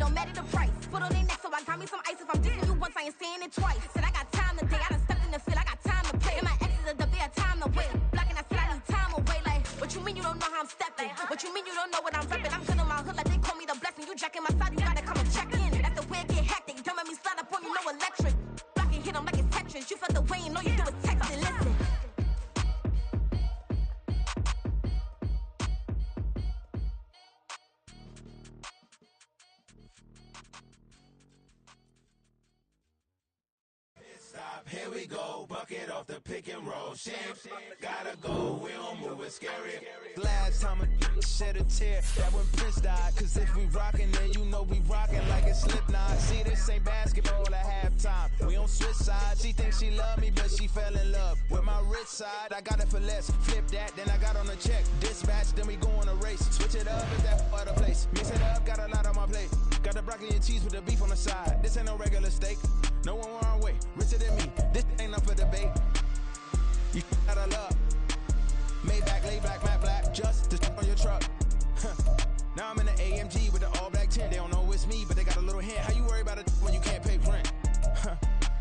no matter the price. Put on their neck, so I got me some ice. If I'm dissing you once, I ain't saying it twice. Said I got time today, I done stepped in the field, I got time to play. And my exes are there, time to wait. Blocking, I said I need time away. Like, what you mean you don't know how I'm stepping? What you mean you don't know what I'm repping? I'm good on my hood, like they call me the blessing. You jacking my side, you gotta come and check in. That's the way it get hectic. Don't make me slide up on you, no electric. Blocking, hit them like it's Tetris. You felt the way, and all you do is text and listen. Here we go, bucket off the pick and roll. Shit, gotta go, we don't move it scary. Last time a shed a tear, that when Prince died. Cause if we rockin', then you know we rockin' like it's Slipknot. See, this ain't basketball at halftime. We on switch sides. She thinks she love me, but she fell in love with my rich side. I got it for less. Flip that, then I got on a check. Dispatch, then we go on a race. Switch it up, is that other place? Mix it up, got a lot on my plate. Got the broccoli and cheese with the beef on the side. This ain't no regular steak. No one wrong way, richer than me. This ain't up for debate. You out of luck. Maybach, lay black, matte black, just to on your truck. Now I'm in the AMG with the all black tent. They don't know it's me, but they got a little hint. How you worry about it when you can't pay rent?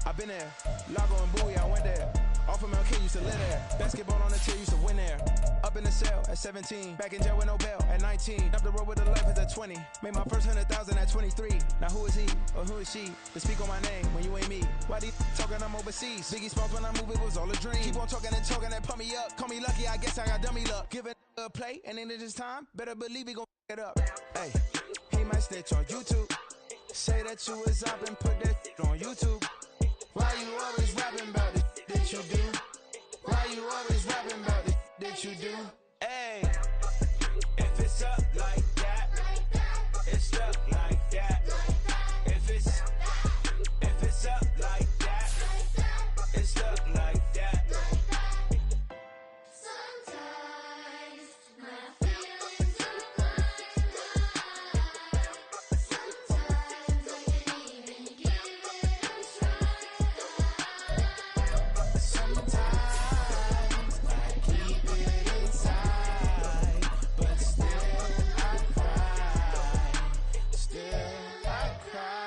I've been there. Lago and Bowie, I went there. Off of MLK, used to live there. Basketball on the tier, used to win there. Up in the cell at 17. Back in jail with no bail at 19. Up the road with the life at 20. Made my first 100,000 at 23. Now who is he or who is she to speak on my name when you ain't me? Why they talking I'm overseas? Biggie Smalls when I move, it was all a dream. Keep on talking and pump me up. Call me lucky, I guess I got dummy luck. Give it a play, and then it's time. Better believe he gon' it up. Hey, he might snitch on YouTube. Say that you was up and put that on YouTube. Why you always rapping about the that you do? Why you always rapping about the that you do? Hey, If it's up like that, it's stuck like that. If it's up like that, it's stuck like that. Sometimes my feelings are blind. Sometimes I can't even give it a try. sometimes I keep it inside, but still I cry. Still I cry.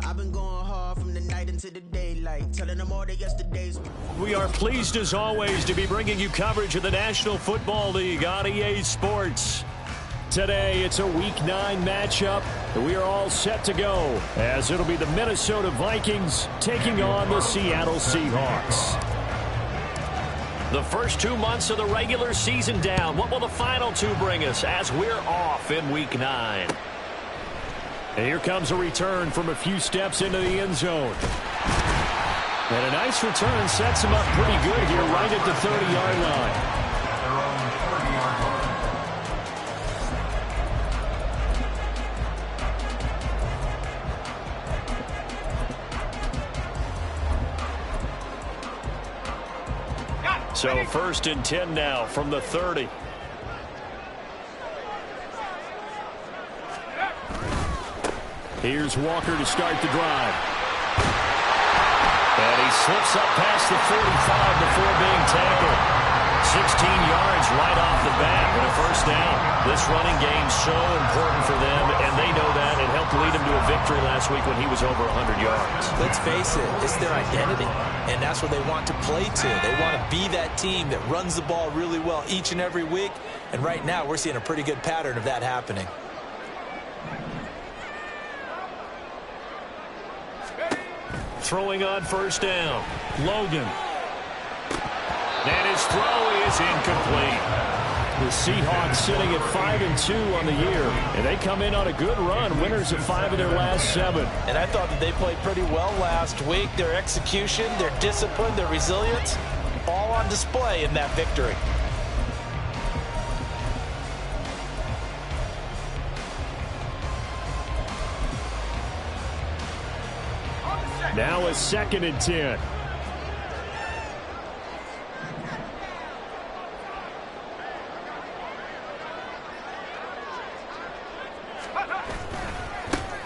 I've been going hard from the night into the daylight, telling them all that yesterday's. We are pleased as always to be bringing you coverage of the National Football League on EA Sports. Today it's a Week 9 matchup. We are all set to go as it'll be the Minnesota Vikings taking on the Seattle Seahawks. The first 2 months of the regular season down. What will the final 2 bring us as we're off in Week 9? And here comes a return from a few steps into the end zone. And a nice return sets him up pretty good here right at the 30-yard line. So 1st and 10 now from the 30. Here's Walker to start the drive. And he slips up past the 45 before being tackled. 16 yards right off the bat and a first down. This running game so important for them, and they know that. It helped lead them to a victory last week when he was over 100 yards. Let's face it, it's their identity, and that's what they want to play to. They want to be that team that runs the ball really well each and every week, and right now we're seeing a pretty good pattern of that happening. Throwing on first down, Logan. And his throw is incomplete. The Seahawks sitting at 5-2 on the year, and they come in on a good run, winners of 5 of their last 7. And I thought that they played pretty well last week. Their execution, their discipline, their resilience, all on display in that victory. Now a 2nd and 10.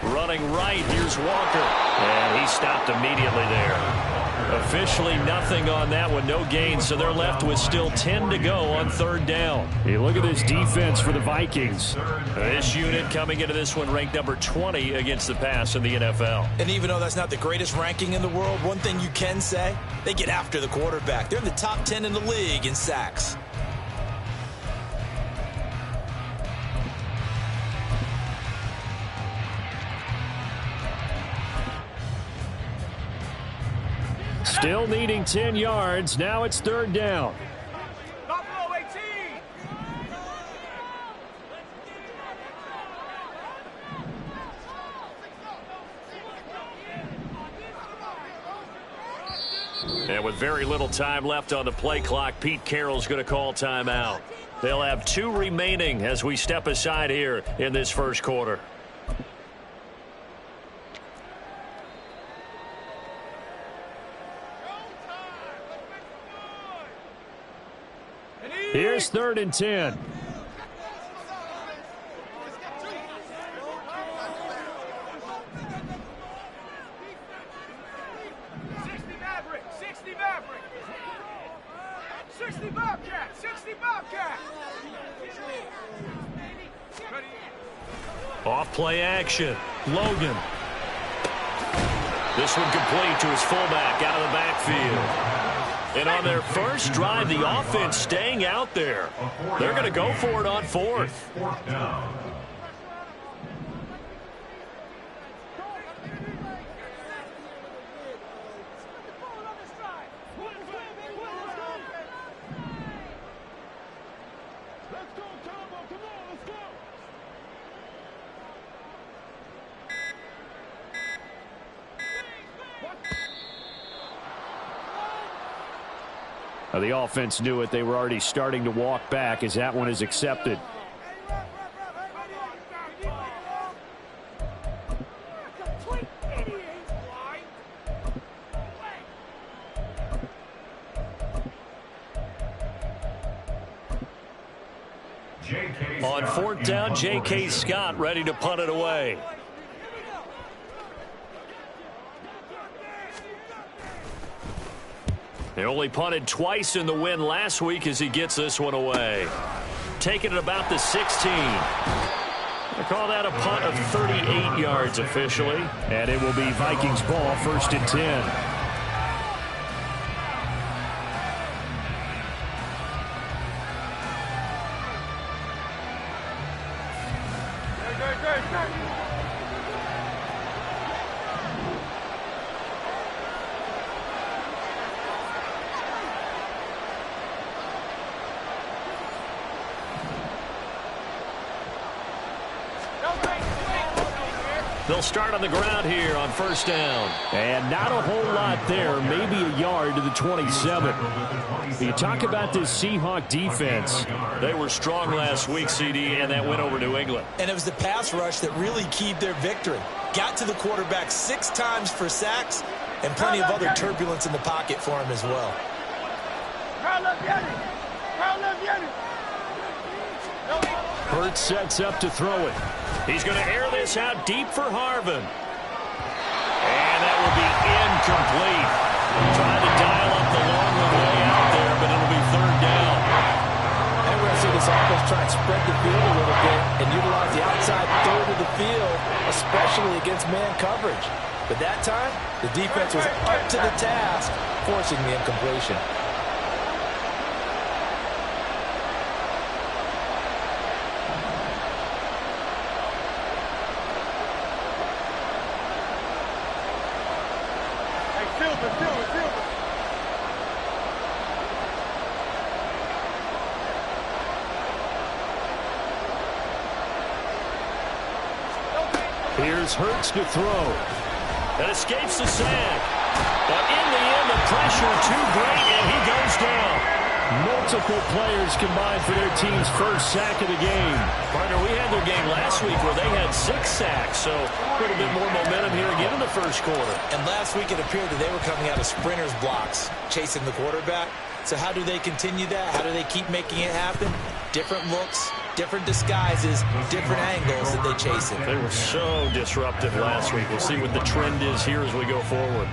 Running right, here's Walker. And he stopped immediately there. Officially nothing on that one, no gain, so they're left with still 10 to go on third down. Hey, look at this defense for the Vikings. This unit coming into this one ranked number 20 against the pass in the NFL. And even though that's not the greatest ranking in the world, one thing you can say, they get after the quarterback. They're in the top 10 in the league in sacks. Still needing 10 yards. Now it's third down. Buffalo 18. And with very little time left on the play clock, Pete Carroll's going to call timeout. They'll have 2 remaining as we step aside here in this first quarter. Here's 3rd and 10. Off play action. Logan. This one complete to his fullback out of the backfield. And on their first drive, the offense staying out there. They're going to go for it on 4th. The offense knew it. They were already starting to walk back as that one is accepted. On 4th down, J.K. Scott ready to punt it away. They only punted twice in the win last week as he gets this one away. Taking it about the 16. They call that a punt of 38 yards officially. And it will be Vikings ball, 1st and 10. They'll start on the ground here on 1st down. And not a whole lot there, maybe a yard to the 27. You talk about this Seahawk defense. They were strong last week, CD, and that went over New England. And it was the pass rush that really keyed their victory. Got to the quarterback 6 times for sacks and plenty of other turbulence in the pocket for him as well. Hurts sets up to throw it. He's going to air this out deep for Harvin. And that will be incomplete. Trying to dial up the long way out there, but it'll be 3rd down. And we're going to see this offense try and spread the field a little bit and utilize the outside third of the field, especially against man coverage. But that time, the defense was up to the task, forcing the incompletion. Here's Hurts to throw. That escapes the sack. But in the end, the pressure too great, and he goes down. Multiple players combined for their team's first sack of the game. Partner, we had their game last week where they had 6 sacks, so a little bit more momentum here again in the first quarter. And last week it appeared that they were coming out of sprinters blocks, chasing the quarterback. So how do they continue that? How do they keep making it happen? Different looks, different disguises, different angles that they chase it. They were so disruptive last week. We'll see what the trend is here as we go forward.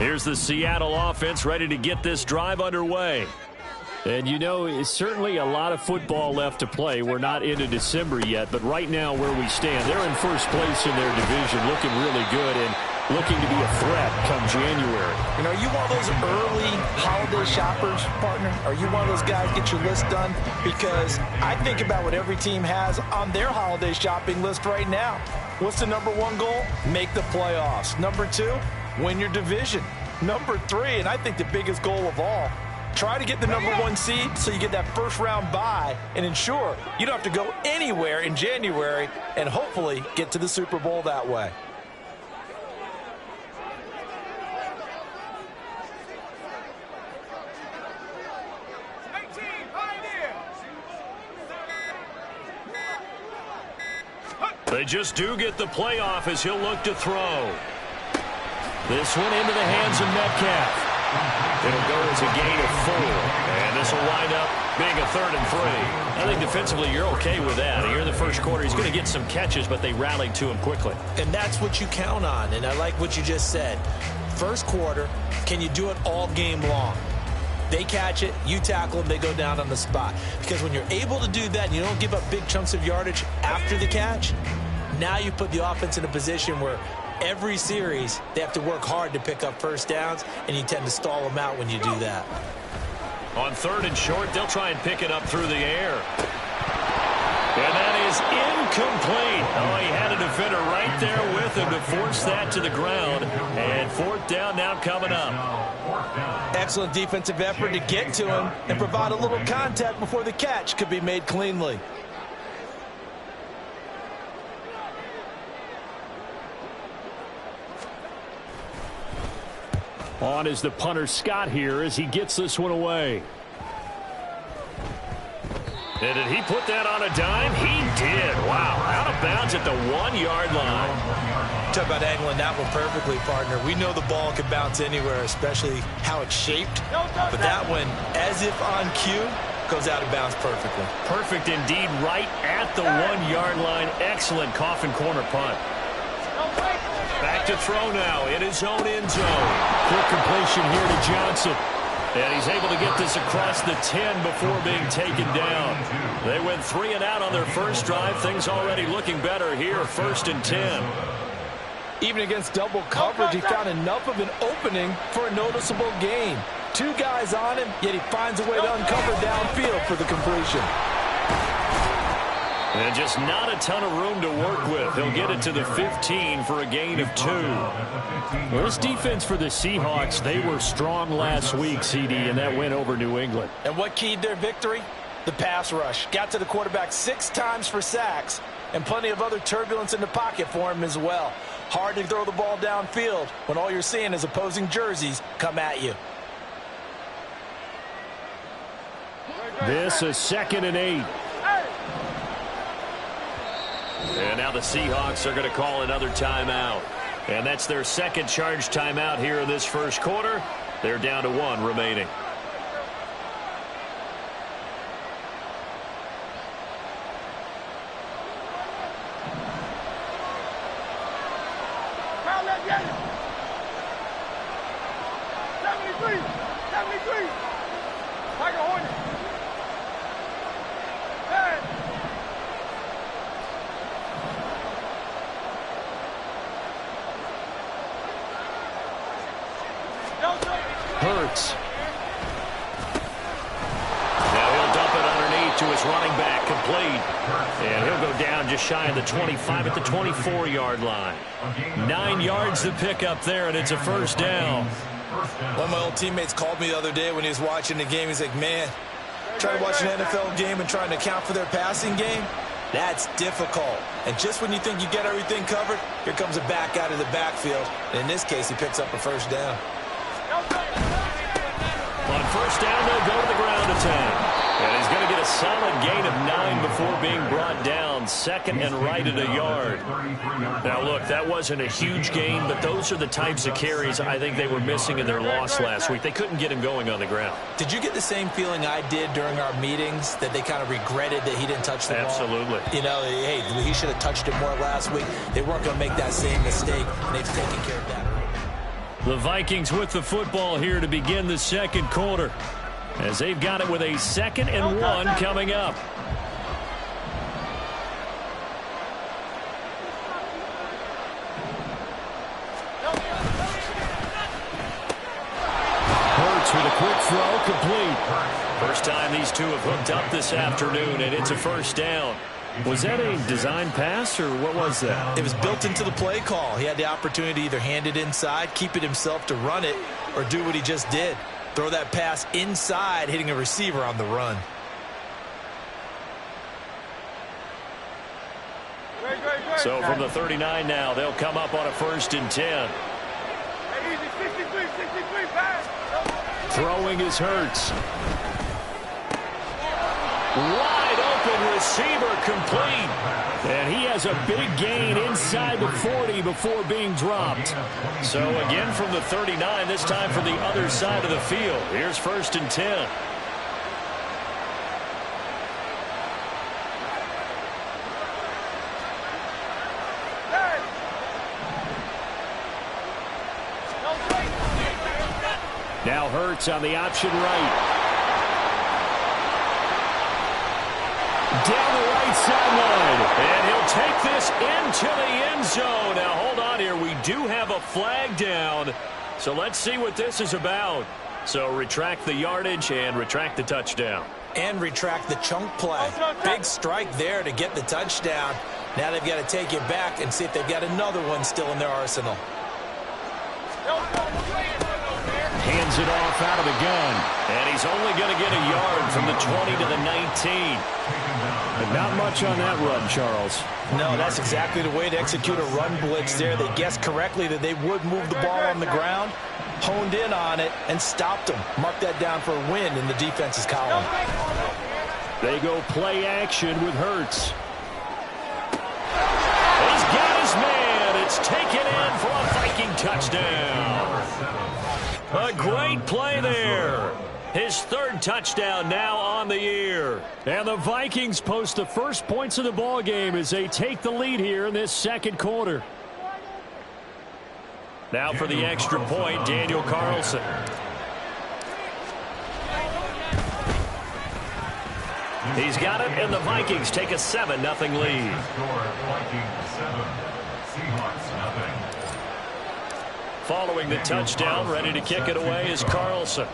Here's the Seattle offense ready to get this drive underway. And, you know, it's certainly a lot of football left to play. We're not into December yet, but right now where we stand, they're in first place in their division, looking really good and looking to be a threat come January. You know, are you one of those early holiday shoppers, partner? Are you one of those guys get your list done? Because I think about what every team has on their holiday shopping list right now. What's the number one goal? Make the playoffs. Number 2, win your division. Number 3, and I think the biggest goal of all, try to get the number 1 seed so you get that first round bye and ensure you don't have to go anywhere in January and hopefully get to the Super Bowl that way. They just do get the playoff as he'll look to throw. This one into the hands of Metcalf. It'll go as a gain of 4. And this will wind up being a 3rd and 3. I think defensively you're okay with that. Here in the first quarter, he's going to get some catches, but they rallied to him quickly. And that's what you count on. And I like what you just said. First quarter, can you do it all game long? They catch it, you tackle them, they go down on the spot. Because when you're able to do that and you don't give up big chunks of yardage after the catch, now you put the offense in a position where every series they have to work hard to pick up first downs, and you tend to stall them out when you do that. On 3rd and short, they'll try and pick it up through the air. And that is incomplete. Oh, he had a defender right there with him to force that to the ground. And 4th down now coming up. Excellent defensive effort to get to him and provide a little contact before the catch could be made cleanly. On is the punter Scott here as he gets this one away. And did he put that on a dime? He did. Wow. Out of bounds at the 1-yard line. Talk about angling that one perfectly, partner. We know the ball can bounce anywhere, especially how it's shaped. But that one, as if on cue, goes out of bounds perfectly. Perfect indeed, right at the 1-yard line. Excellent coffin corner punt. Back to throw now in his own end zone. Quick completion here to Johnson. And he's able to get this across the 10 before being taken down. They went 3 and out on their first drive. Things already looking better here, 1st and 10. Even against double coverage, he found enough of an opening for a noticeable gain. 2 guys on him, yet he finds a way to uncover downfield for the completion. And just not a ton of room to work with. He'll get it to the 15 for a gain of 2. Well, this defense for the Seahawks, they were strong last week, CD, and that went over New England. And what keyed their victory? The pass rush. Got to the quarterback 6 times for sacks, and plenty of other turbulence in the pocket for him as well. Hard to throw the ball downfield when all you're seeing is opposing jerseys come at you. This is 2nd and 8. And now the Seahawks are going to call another timeout. And that's their 2nd charge timeout here in this first quarter. They're down to 1 remaining. Hurts. Now he'll dump it underneath to his running back, complete. And he'll go down just shy of the 25 at the 24-yard line. 9 yards to pick up there, and it's a 1st down. One of my old teammates called me the other day when he was watching the game. He's like, man, trying to watch an NFL game and trying to account for their passing game, that's difficult. And just when you think you get everything covered, here comes a back out of the backfield. And in this case, he picks up a 1st down. On 1st down, they'll go to the ground attack. And he's going to get a solid gain of 9 before being brought down. 2nd and right at a yard. Now, look, that wasn't a huge gain, but those are the types of carries I think they were missing in their loss last week. They couldn't get him going on the ground. Did you get the same feeling I did during our meetings, that they kind of regretted that he didn't touch the ball? Absolutely. You know, hey, he should have touched it more last week. They weren't going to make that same mistake, and they've taken care of that. The Vikings with the football here to begin the second quarter, as they've got it with a 2nd and 1 coming up. Hurts with a quick throw, complete. First time these two have hooked up this afternoon, and it's a first down. Was that a design pass, or what was that? It was built into the play call. He had the opportunity to either hand it inside, keep it himself to run it, or do what he just did. Throw that pass inside, hitting a receiver on the run. So from the 39 now, they'll come up on a 1st and 10. Throwing is Hurts. Wide open receiver, complete. And he has a big gain inside the 40 before being dropped. So again from the 39, this time from the other side of the field. Here's 1st and 10. Now Hurts on the option right. Down the right sideline. And he'll take this into the end zone. Now hold on here. We do have a flag down. So let's see what this is about. So retract the yardage and retract the touchdown. And retract the chunk play. Big strike there to get the touchdown. Now they've got to take it back and see if they've got another one still in their arsenal. Hands it off out of the gun. And he's only going to get a yard from the 20 to the 19. But not much on that run, Charles. No, that's exactly the way to execute a run blitz there. They guessed correctly that they would move the ball on the ground, honed in on it, and stopped them. Mark that down for a win in the defense's column. They go play action with Hurts. He's got his man. It's taken in for a Viking touchdown. A great play there. His 3rd touchdown now on the year. And the Vikings post the first points of the ball game as they take the lead here in this second quarter. Now for the extra point, Daniel Carlson. He's got it, and the Vikings take a 7-0 lead. Following the touchdown, ready to kick it away is Carlson.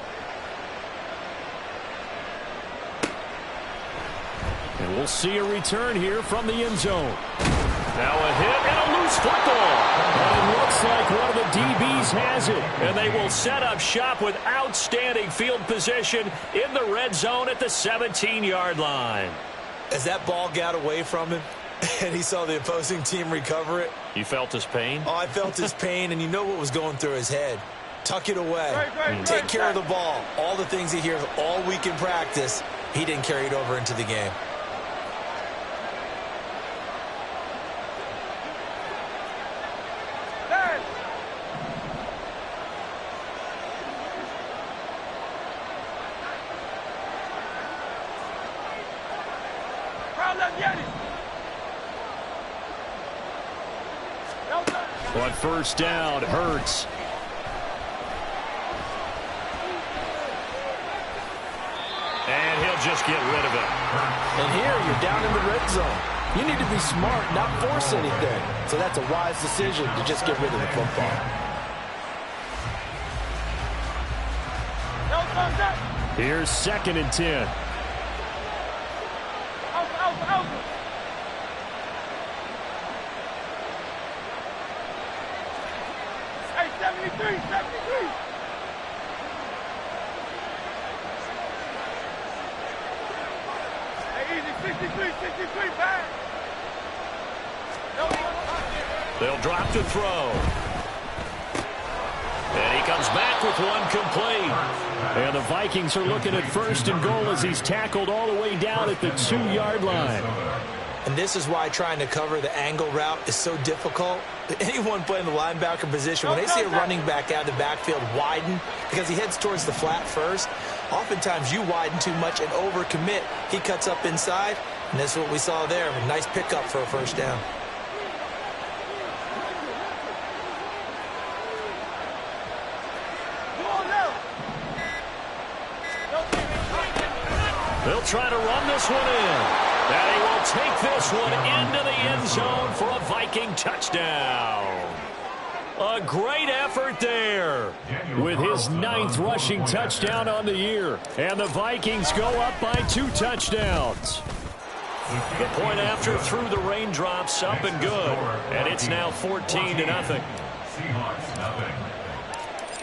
And we'll see a return here from the end zone. Now a hit and a loose football. And it looks like one of the DBs has it. And they will set up shop with outstanding field position in the red zone at the 17-yard line. As that ball got away from him and he saw the opposing team recover it. You felt his pain? Oh, I felt his pain, and you know what was going through his head. Tuck it away. Take care of the ball. All the things he hears all week in practice, he didn't carry it over into the game. On 1st down, Hurts. And he'll just get rid of it. And here you're down in the red zone. You need to be smart, not force anything. So that's a wise decision to just get rid of the football. Here's 2nd and 10. Hey, 73. Hey, easy, 63, back. They'll drop to throw. And he comes back with one complete. And the Vikings are looking at 1st and goal as he's tackled all the way down at the 2-yard line. And this is why trying to cover the angle route is so difficult. Anyone playing the linebacker position, when they see a running back out of the backfield widen because he heads towards the flat first, oftentimes you widen too much and overcommit. He cuts up inside, and that's what we saw there. A nice pickup for a 1st down. They'll try to run this one in. And he will take this one into the end zone for a Viking touchdown. A great effort there with his 9th rushing touchdown on the year. And the Vikings go up by 2 touchdowns. The point after through the raindrops, up and good. And it's now 14-0.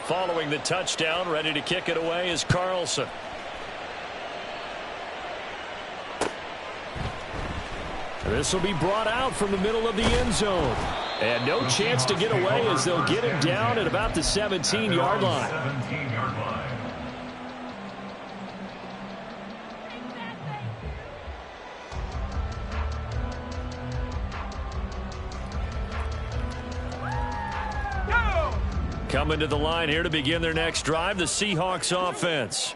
Following the touchdown, ready to kick it away is Carlson. This will be brought out from the middle of the end zone. And no chance to get away as they'll get him down at about the 17-yard line. Coming to the line here to begin their next drive, the Seahawks offense.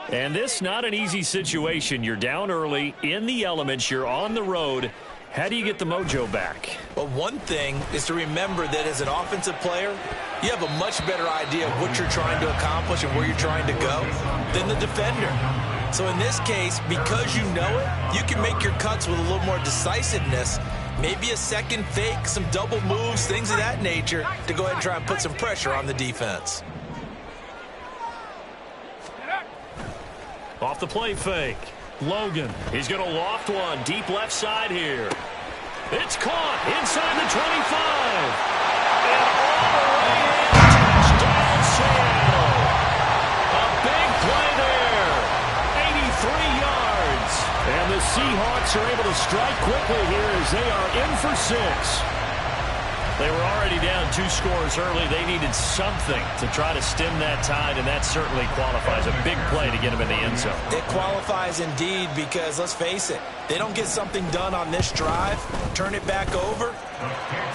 And this not an easy situation. You're down early, in the elements, you're on the road. How do you get the mojo back? Well, one thing is to remember that as an offensive player, you have a much better idea of what you're trying to accomplish and where you're trying to go than the defender. So in this case, because you know it, you can make your cuts with a little more decisiveness. Maybe a second fake, some double moves, things of that nature to go ahead and try and put some pressure on the defense. Off the play fake. Logan, he's going to loft one deep left side here. It's caught inside the 25. And all the way in, touchdown Seattle. A big play there. 83 yards. And the Seahawks are able to strike quickly here as they are in for 6. They were already down 2 scores early. They needed something to try to stem that tide, and that certainly qualifies. A big play to get them in the end zone. It qualifies indeed because, let's face it, they don't get something done on this drive, turn it back over,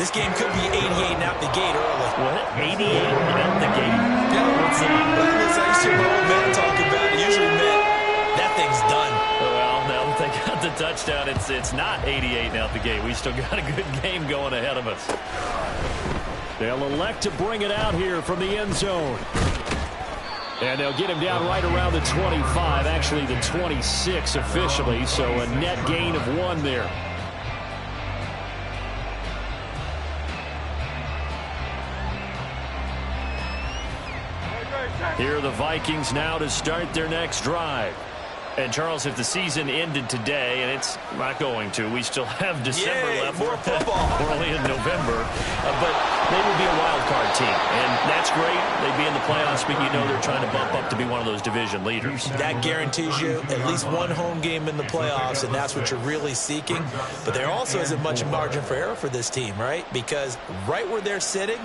this game could be 88 and out the gate early. What? 88 and out the gate? Yeah, what's that? Well, I used to hear my old man talk about it. Usually meant that thing's done. Well, now that they got the touchdown, it's not 88 and out the gate. We still got a good game going ahead of us. They'll elect to bring it out here from the end zone. And they'll get him down right around the 25, actually the 26 officially, so a net gain of 1 there. Here are the Vikings now to start their next drive. And, Charles, if the season ended today, and it's not going to, we still have December left. More football. We're only in November. But they would be a wild card team. And that's great. They'd be in the playoffs, but you know they're trying to bump up to be one of those division leaders. That guarantees you at least 1 home game in the playoffs, and that's what you're really seeking. But there also isn't much margin for error for this team, right? Because right where they're sitting,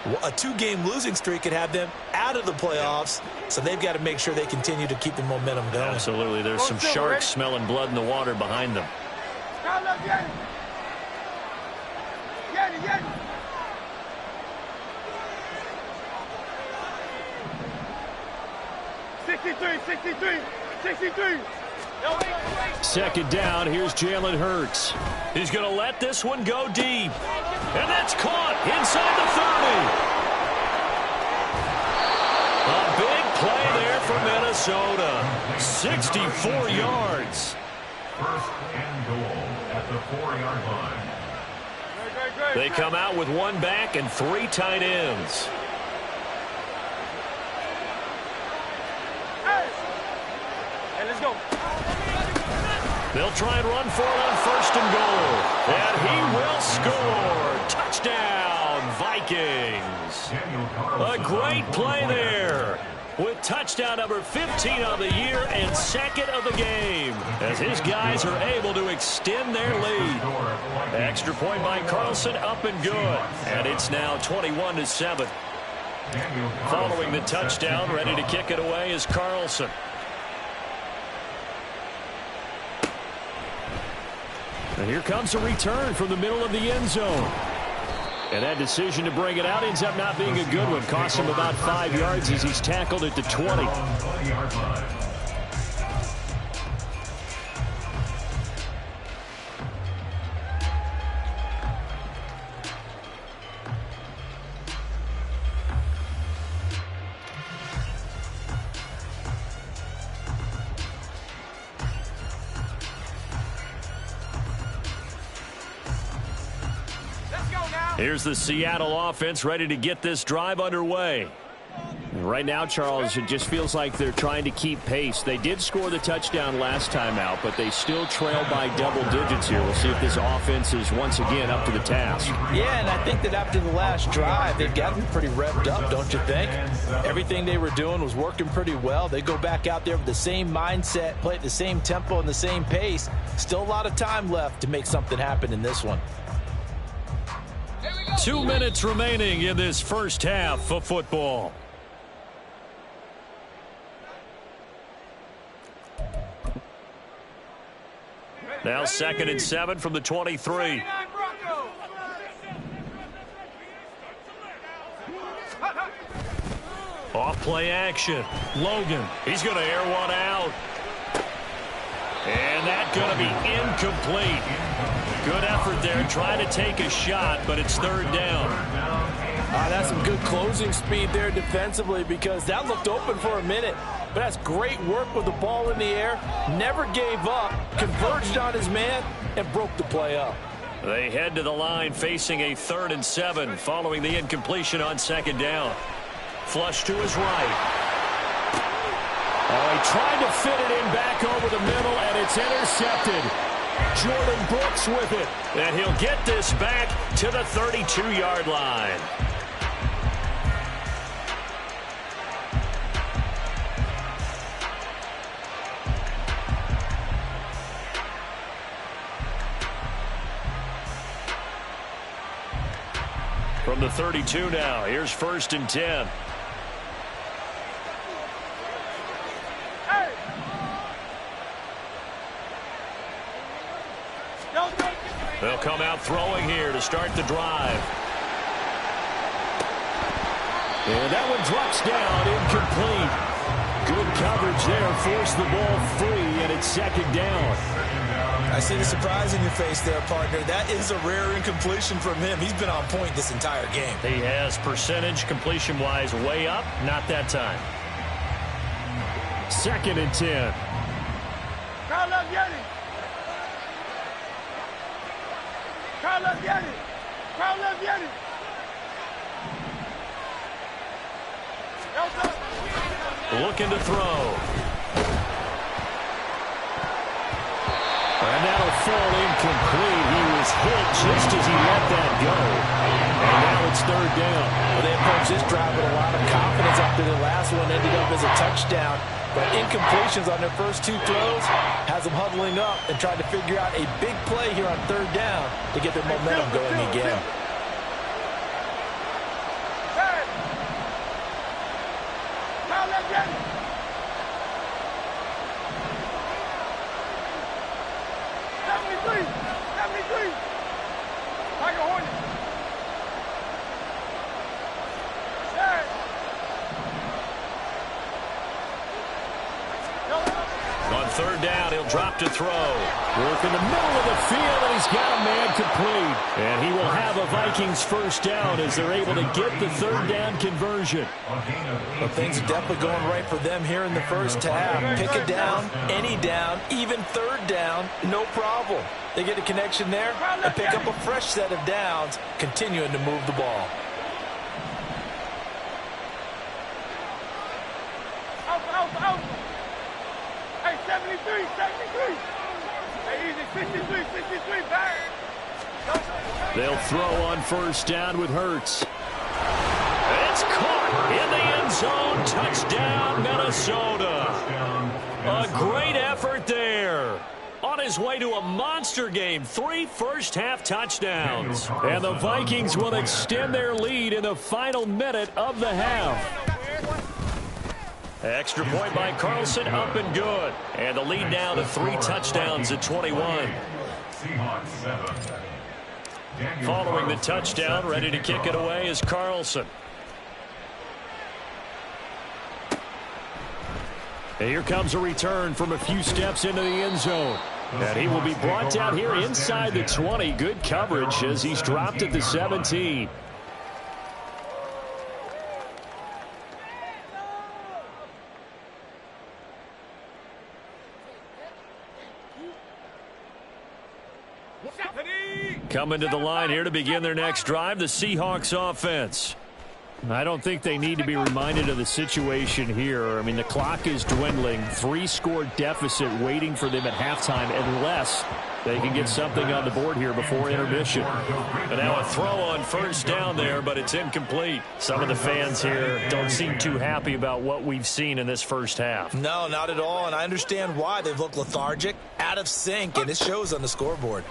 a 2-game losing streak could have them out of the playoffs, so they've got to make sure they continue to keep the momentum going. Absolutely. There's some sharks smelling blood in the water behind them. Get it. 63. Second down, here's Jalen Hurts. He's going to let this one go deep. And that's caught inside the 30. A big play there for Minnesota. 64 yards. First and goal at the 4-yard line. They come out with 1 back and 3 tight ends. Hey, let's go. They'll try and run for it on 1st and goal. And he will score. Touchdown, Vikings. A great play there with touchdown number 15 of the year and 2nd of the game as his guys are able to extend their lead. Extra point by Carlson, up and good. And it's now 21-7. Following the touchdown, ready to kick it away is Carlson. And here comes a return from the middle of the end zone. And that decision to bring it out ends up not being a good one. Costs him about 5 yards as he's tackled at the 20. Here's the Seattle offense ready to get this drive underway. Right now, Charles, it just feels like they're trying to keep pace. They did score the touchdown last time out, but they still trail by double digits here. We'll see if this offense is once again up to the task. Yeah, and I think that after the last drive, they've gotten pretty revved up, don't you think? Everything they were doing was working pretty well. They go back out there with the same mindset, play at the same tempo and the same pace. Still a lot of time left to make something happen in this one. 2 minutes remaining in this first half of football. Now 2nd and 7 from the 23. Off play action. Logan. He's going to air one out. And that's going to be incomplete. Good effort there trying to take a shot, but it's 3rd down. That's some good closing speed there defensively because that looked open for a minute. But that's great work with the ball in the air. Never gave up, converged on his man, and broke the play up. They head to the line facing a 3rd and 7 following the incompletion on 2nd down. Flush to his right. Oh, he tried to fit it in back over the middle, and it's intercepted. Jordan Brooks with it. And he'll get this back to the 32-yard line. From the 32 now, here's 1st and 10. They'll come out throwing here to start the drive. And that one drops down, incomplete. Good coverage there, forced the ball free, and it's 2nd down. I see the surprise in your face there, partner. That is a rare incompletion from him. He's been on point this entire game. He has percentage completion-wise way up, not that time. 2nd and 10. Carl up, Yeti. Carl up, Yeti. Carl up, Yeti. Looking to throw. And that'll fall incomplete. He was hit just as he let that go. And now it's 3rd down. Well, they approached this drive with a lot of confidence after the last one ended up as a touchdown. But incompletions on their first 2 throws has them huddling up and trying to figure out a big play here on 3rd down to get their momentum going again. On 3rd down, he'll drop to throw. Work in the middle of the field, and he's got a man complete. And he will have a Vikings 1st down as they're able to get the 3rd down conversion. Well, things are definitely going right for them here in the first half. Pick a down, any down, even 3rd down, no problem. They get a connection there and pick up a fresh set of downs, continuing to move the ball. Out. Hey, 73. Hey, easy, 63, back. They'll throw on 1st down with Hurts. It's caught in the end zone. Touchdown, Minnesota. A great effort there. On his way to a monster game, 3 first-half touchdowns. And the Vikings will extend their lead in the final minute of the half. Extra point by Carlson, up and good. And the lead now to 3 touchdowns at 21. Following the touchdown, ready to kick it away is Carlson. And here comes a return from a few steps into the end zone. And he will be brought down here inside the 20. Good coverage as he's dropped at the 17. Coming to the line here to begin their next drive, the Seahawks offense. I don't think they need to be reminded of the situation here. I mean, the clock is dwindling. 3-score deficit waiting for them at halftime unless they can get something on the board here before intermission. And now a throw on first down there, but it's incomplete. Some of the fans here don't seem too happy about what we've seen in this first half. No, not at all, and I understand why. They've looked lethargic, out of sync, and it shows on the scoreboard.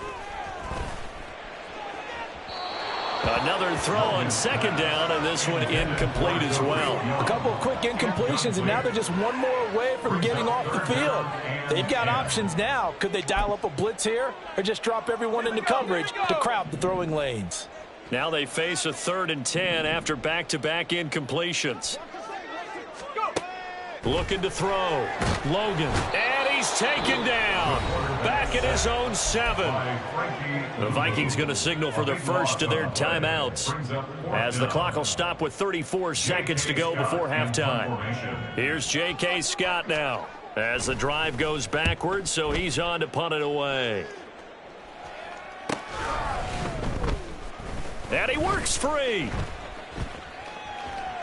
Another throw on second down, and this one incomplete as well. A couple of quick incompletions, and now they're just one more away from getting off the field. They've got options now. Could they dial up a blitz here or just drop everyone into coverage to crowd the throwing lanes? Now they face a 3rd and 10 after back-to-back incompletions. Looking to throw. Logan. And he's taken down. Back at his own 7. The Vikings going to signal for their first of their timeouts as the clock will stop with 34 seconds to go before halftime. Here's J.K. Scott now as the drive goes backwards, so he's on to punt it away. And he works free.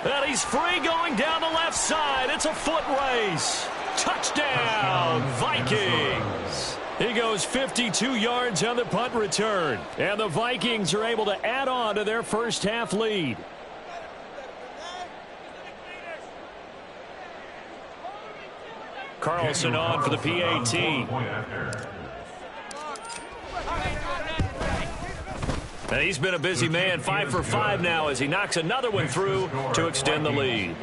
And he's free going down the left side. It's a foot race. Touchdown, Vikings. He goes 52 yards on the punt return. And the Vikings are able to add on to their first half lead. Carlson on for the PAT. And he's been a busy man, 5 for 5 now as he knocks another one through to extend the lead.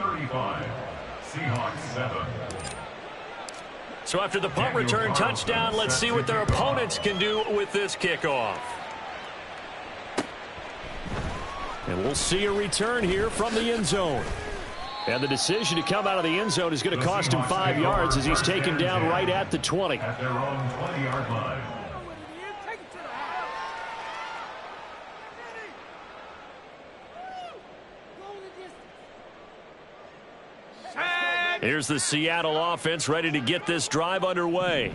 So after the punt return touchdown, let's see what their opponents can do with this kickoff. And we'll see a return here from the end zone. And the decision to come out of the end zone is going to cost him 5 yards as he's taken down right at the 20. At their own 20-yard line. Here's the Seattle offense ready to get this drive underway.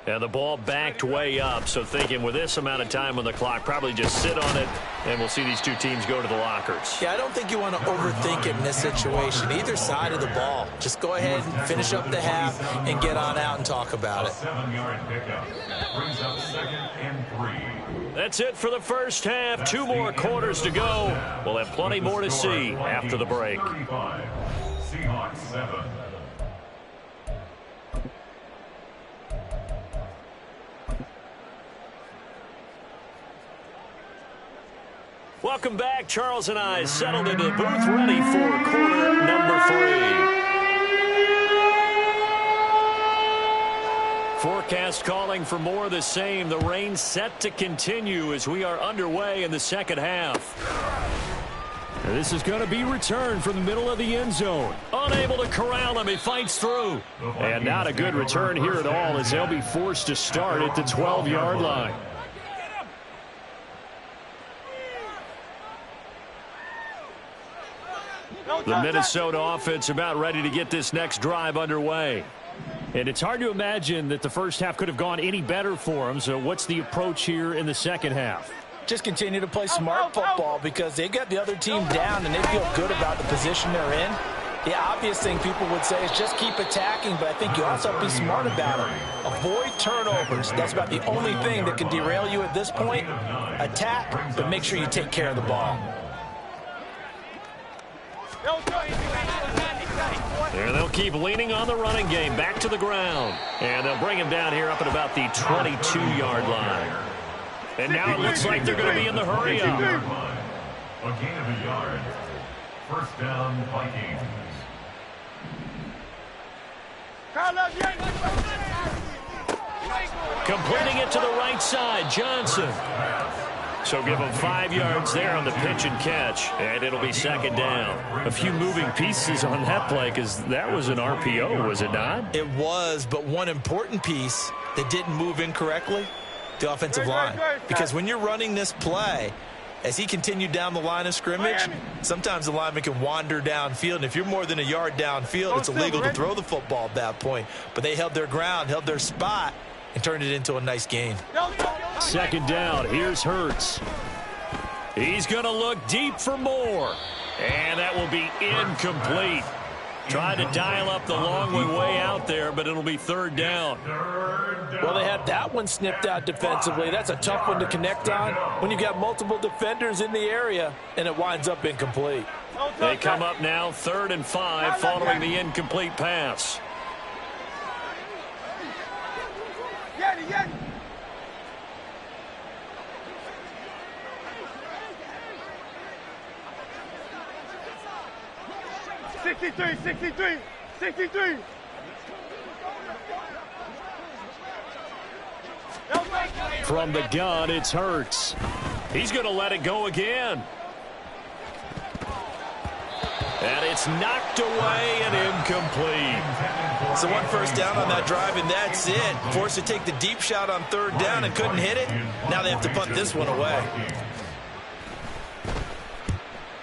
And the ball backed way up, so thinking with this amount of time on the clock, probably just sit on it, and we'll see these two teams go to the lockers. Yeah, I don't think you want to overthink it in this situation. Either side of the ball. Just go ahead and finish up the half and get on out and talk about it. 7-yard pickup. Brings up 2nd and 3. That's it for the first half. 2 more quarters to go. We'll have plenty more to see after the break. 35. Seahawks 7. Welcome back. Charles and I settled into the booth, ready for quarter number 3. Forecast calling for more of the same. The rain set to continue as we are underway in the second half. This is going to be returned from the middle of the end zone. Unable to corral him. He fights through. And not a good return here at all as they'll be forced to start at the 12-yard line. The Minnesota offense about ready to get this next drive underway. And it's hard to imagine that the first half could have gone any better for them. So what's the approach here in the second half? Just continue to play smart football because they got the other team down and they feel good about the position they're in. The obvious thing people would say is just keep attacking, but I think you also have to be smart about it. Avoid turnovers. That's about the only thing that can derail you at this point. Attack, but make sure you take care of the ball. There they'll keep leaning on the running game. Back to the ground. And they'll bring him down here up at about the 22-yard line. And now it looks like they're going to be in the hurry up. A gain of a yard. First down, Vikings. Completing it to the right side, Johnson. So give him 5 yards there on the pitch and catch. And it'll be second down. A few moving pieces on that play because that was an RPO, was it not? It was, but one important piece that didn't move incorrectly, the offensive line. Because when you're running this play, as he continued down the line of scrimmage, sometimes the lineman can wander downfield. And if you're more than a yard downfield, it's illegal to throw the football at that point. But they held their ground, held their spot, and turned it into a nice gain. Second down. Here's Hurts. He's going to look deep for more. And that will be incomplete. Tried to dial up the long way out there, but it'll be third down. Well, they had that one snipped out defensively. That's a tough one to connect on when you've got multiple defenders in the area, and it winds up incomplete. They come up now 3rd and 5 following the incomplete pass. Yeti. 63. From the gun, it's Hurts. He's going to let it go again. And it's knocked away and incomplete. So 1 first down on that drive, and that's it. Forced to take the deep shot on 3rd down and couldn't hit it. Now they have to punt this one away.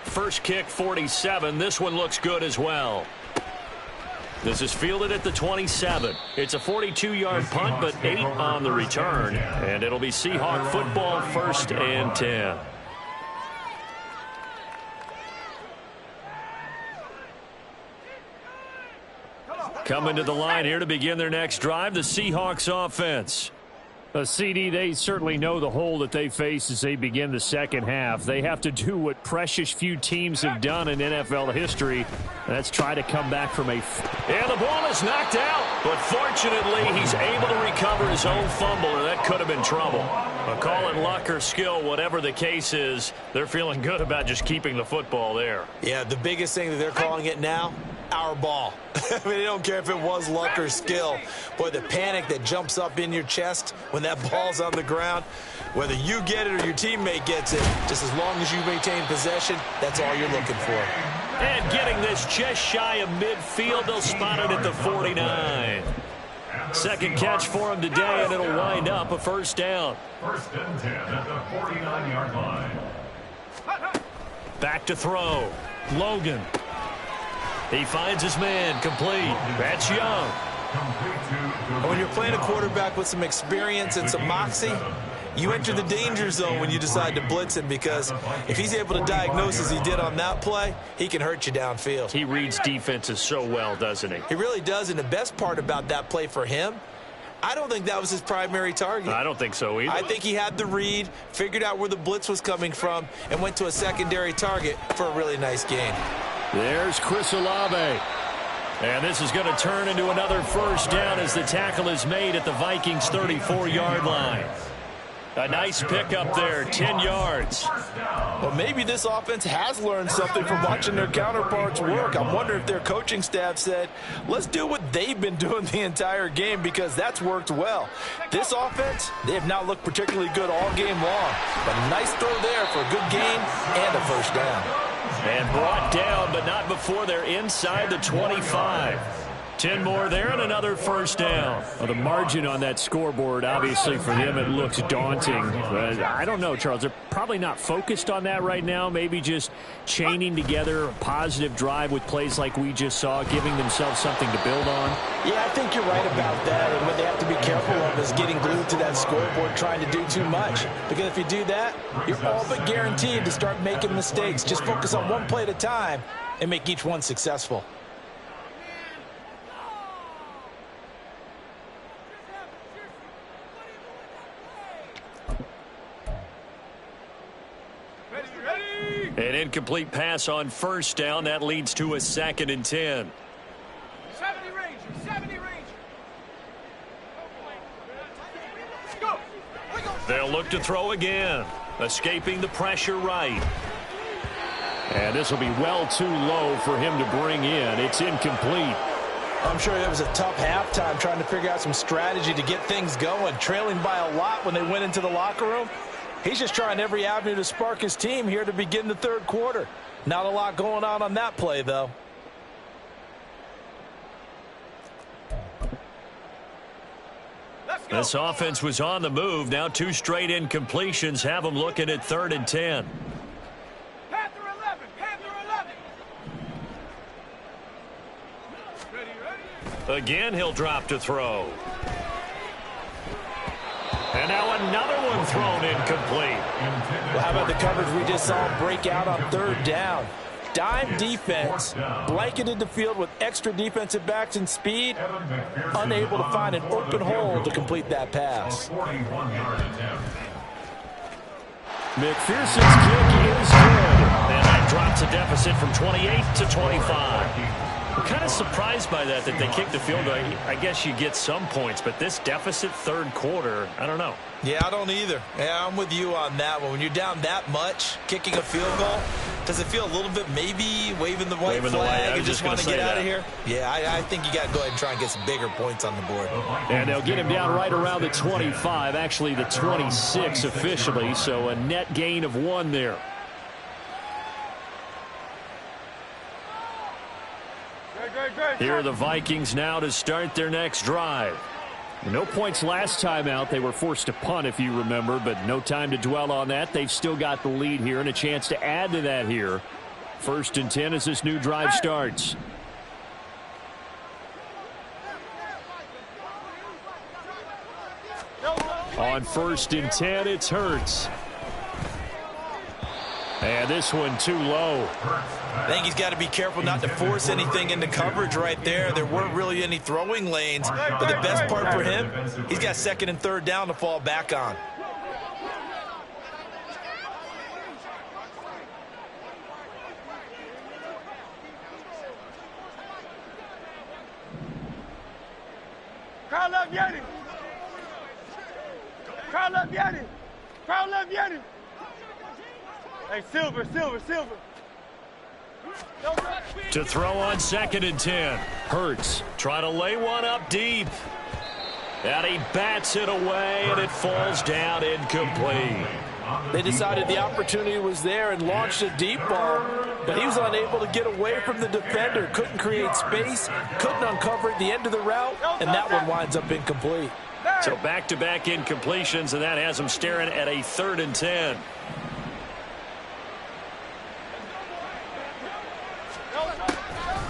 First kick, 47. This one looks good as well. This is fielded at the 27. It's a 42-yard punt, but 8 on the return. And it'll be Seahawk football, 1st and 10. Coming to the line here to begin their next drive, the Seahawks offense. CD, they certainly know the hole that they face as they begin the second half. They have to do what precious few teams have done in NFL history, and that's try to come back from a... And the ball is knocked out, but fortunately he's able to recover his own fumble, or that could have been trouble. But call it luck or skill, whatever the case is, they're feeling good about just keeping the football there. Yeah, the biggest thing that they're calling it now, our ball. I mean, they don't care if it was luck or skill. Boy, the panic that jumps up in your chest when that ball's on the ground, whether you get it or your teammate gets it, just as long as you maintain possession, that's all you're looking for. And getting this just shy of midfield, they'll spot it at the 49. Second catch for him today, and it'll wind up a first down. 1st and 10 at the 49-yard line. Back to throw. Logan. He finds his man, complete. That's Young. And when you're playing a quarterback with some experience and some moxie, you enter the danger zone when you decide to blitz him, because if he's able to diagnose as he did on that play, he can hurt you downfield. He reads defenses so well, doesn't he? He really does, and the best part about that play for him, I don't think that was his primary target. I don't think so either. I think he had the read, figured out where the blitz was coming from, and went to a secondary target for a really nice gain. There's Chris Olave. And this is going to turn into another first down as the tackle is made at the Vikings 34-yard line. A nice pickup there, 10 yards. Well, maybe this offense has learned something from watching their counterparts work. I'm wondering if their coaching staff said, let's do what they've been doing the entire game, because that's worked well. This offense, they have not looked particularly good all game long. But a nice throw there for a good gain and a first down. And brought down, but not before they're inside the 25. 10 more there and another first down. Well, the margin on that scoreboard, obviously for them, it looks daunting. But I don't know, Charles. They're probably not focused on that right now. Maybe just chaining together a positive drive with plays like we just saw, giving themselves something to build on. Yeah, I think you're right about that. And what they have to be careful of is getting glued to that scoreboard trying to do too much. Because if you do that, you're all but guaranteed to start making mistakes. Just focus on one play at a time and make each one successful. An incomplete pass on first down. That leads to a 2nd and 10. 70 Ranger, 70 Ranger. Go. They'll look to throw again. Escaping the pressure right. And this will be well too low for him to bring in. It's incomplete. I'm sure it was a tough halftime trying to figure out some strategy to get things going, trailing by a lot when they went into the locker room. He's just trying every avenue to spark his team here to begin the third quarter. Not a lot going on that play, though. This offense was on the move. Now 2 straight incompletions have them looking at 3rd and 10. Panther 11, Panther 11. Again, he'll drop to throw. And now another one thrown incomplete. Well, how about the coverage we just saw break out on third down? Dime defense, blanketed the field with extra defensive backs and speed, unable to find an open hole to complete that pass. McPherson's kick is good. And that drops a deficit from 28 to 25. I'm kind of surprised by that they kicked the field goal. I guess you get some points, but this deficit third quarter, I don't know. Yeah, I don't either. Yeah, I'm with you on that one. When you're down that much, kicking a field goal, does it feel a little bit maybe waving the white flag and just want to get out of here? Yeah, I think you got to go ahead and try and get some bigger points on the board. And they'll get him down right around the 25, actually the 26 officially, so a net gain of 1 there. Here are the Vikings now to start their next drive. No points last time out. They were forced to punt, if you remember, but no time to dwell on that. They've still got the lead here and a chance to add to that here. 1st and 10 as this new drive starts. On 1st and 10, it's Hurts. And this one too low. I think he's got to be careful not to force anything into coverage right there. There weren't really any throwing lanes, but the best part for him, he's got 2nd and 3rd down to fall back on. Crowd left Yeti. Crowd left Yeti. Crowd left Yeti. Hey, Silver. To throw on 2nd and 10. Hurts trying to lay one up deep. And he bats it away, and it falls down incomplete. They decided the opportunity was there and launched a deep ball, but he was unable to get away from the defender. Couldn't create space, couldn't uncover at the end of the route, and that one winds up incomplete. So back-to-back incompletions, and that has him staring at a 3rd and 10.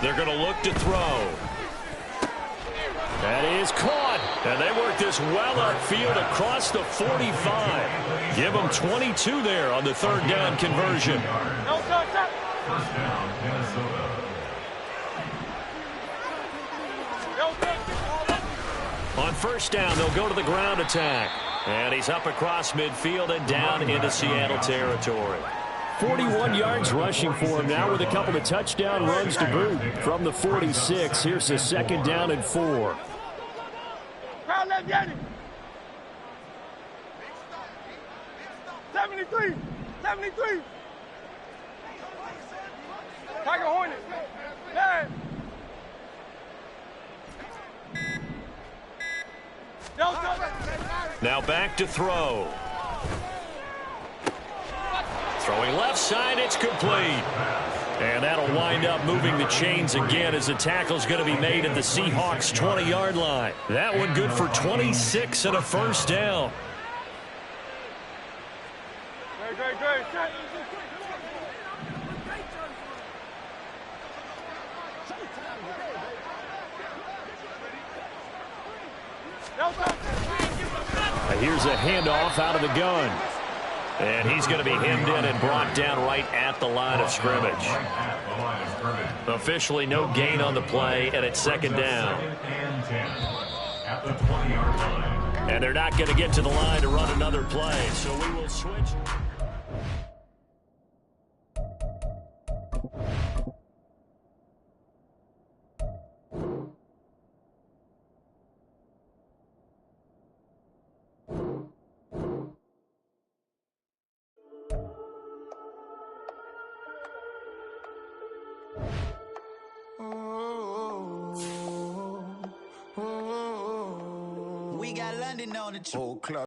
They're going to look to throw. That is caught. And they work this well upfield across the 45. Give them 22 there on the 3rd down conversion. First down, Minnesota. On 1st down, they'll go to the ground attack. And he's up across midfield and down into Seattle territory. 41 yards rushing for him now with a couple of touchdown runs to boot. From the 46, here's the 2nd down and 4. Crowd left Yeti. 73. Tiger Hornet. Yeah. Now back to throw. Throwing left side, it's complete. And that'll wind up moving the chains again as the tackle's going to be made at the Seahawks' 20-yard line. That one good for 26 and a 1st down. Great. Here's a handoff out of the gun. And he's going to be hemmed in and brought down right at the line of scrimmage. Officially no gain on the play, and it's 2nd down. At the 20-yard line. And they're not going to get to the line to run another play, so we will switch. We got London on the